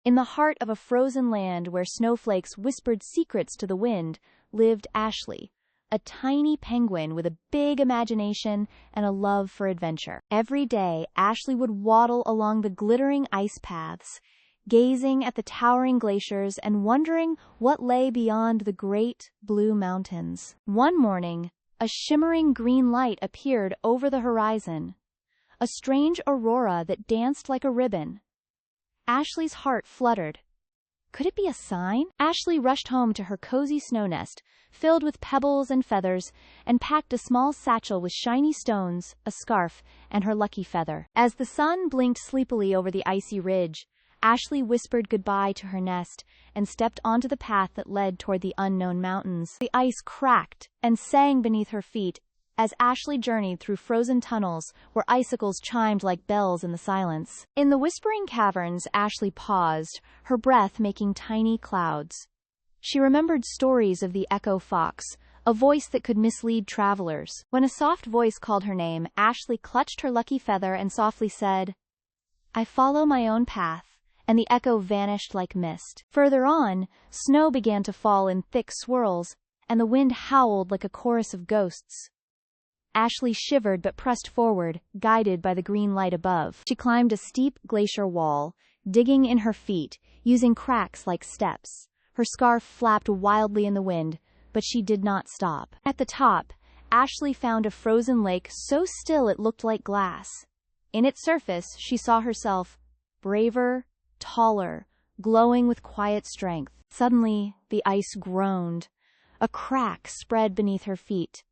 In the heart of a frozen land where snowflakes whispered secrets to the wind, lived Ashley, a tiny penguin with a big imagination and a love for adventure. Every day, Ashley would waddle along the glittering ice paths, gazing at the towering glaciers and wondering what lay beyond the great blue mountains. One morning, a shimmering green light appeared over the horizon, a strange aurora that danced like a ribbon. Ashley's heart fluttered. Could it be a sign? Ashley rushed home to her cozy snow nest, filled with pebbles and feathers, and packed a small satchel with shiny stones, a scarf, and her lucky feather. As the sun blinked sleepily over the icy ridge, Ashley whispered goodbye to her nest and stepped onto the path that led toward the unknown mountains. The ice cracked and sang beneath her feet as Ashley journeyed through frozen tunnels where icicles chimed like bells in the silence. In the whispering caverns, Ashley paused, her breath making tiny clouds. She remembered stories of the echo fox, a voice that could mislead travelers. When a soft voice called her name, Ashley clutched her lucky feather and softly said, "I follow my own path," and the echo vanished like mist. Further on, snow began to fall in thick swirls, and the wind howled like a chorus of ghosts. Ashley shivered but pressed forward, guided by the green light above. She climbed a steep glacier wall, digging in her feet, using cracks like steps. Her scarf flapped wildly in the wind, but she did not stop. At the top, Ashley found a frozen lake so still it looked like glass. In its surface, she saw herself, braver, taller, glowing with quiet strength. Suddenly, the ice groaned. A crack spread beneath her feet.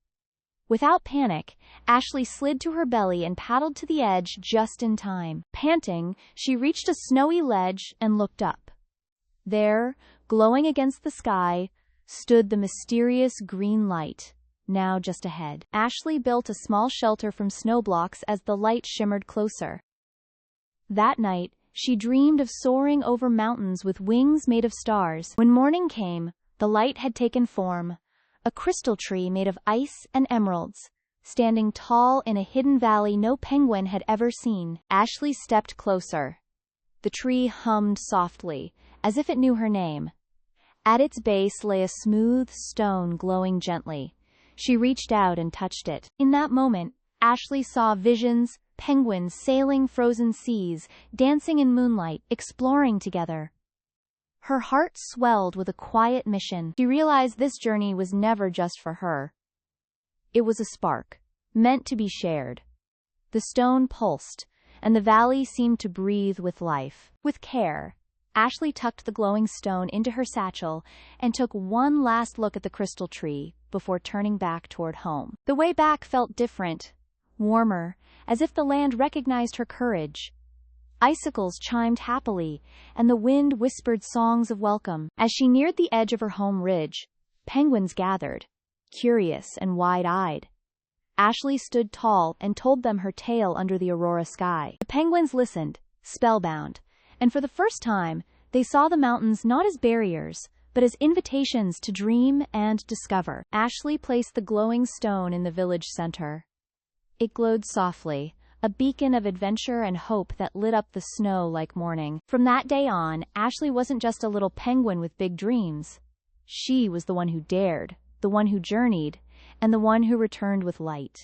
Without panic, Ashley slid to her belly and paddled to the edge just in time. Panting, she reached a snowy ledge and looked up. There, glowing against the sky, stood the mysterious green light, now just ahead. Ashley built a small shelter from snow blocks as the light shimmered closer. That night, she dreamed of soaring over mountains with wings made of stars. When morning came, the light had taken form. A crystal tree made of ice and emeralds, standing tall in a hidden valley no penguin had ever seen. Ashley stepped closer. The tree hummed softly, as if it knew her name. At its base lay a smooth stone glowing gently. She reached out and touched it. In that moment, Ashley saw visions, penguins sailing frozen seas, dancing in moonlight, exploring together. Her heart swelled with a quiet mission. She realized this journey was never just for her. It was a spark, meant to be shared. The stone pulsed, and the valley seemed to breathe with life. With care, Ashley tucked the glowing stone into her satchel and took one last look at the crystal tree before turning back toward home. The way back felt different, warmer, as if the land recognized her courage. Icicles chimed happily, and the wind whispered songs of welcome. As she neared the edge of her home ridge, penguins gathered, curious and wide-eyed. Ashley stood tall and told them her tale under the aurora sky. The penguins listened, spellbound, and for the first time, they saw the mountains not as barriers, but as invitations to dream and discover. Ashley placed the glowing stone in the village center. It glowed softly, a beacon of adventure and hope that lit up the snow like morning. From that day on, Ashley wasn't just a little penguin with big dreams. She was the one who dared, the one who journeyed, and the one who returned with light.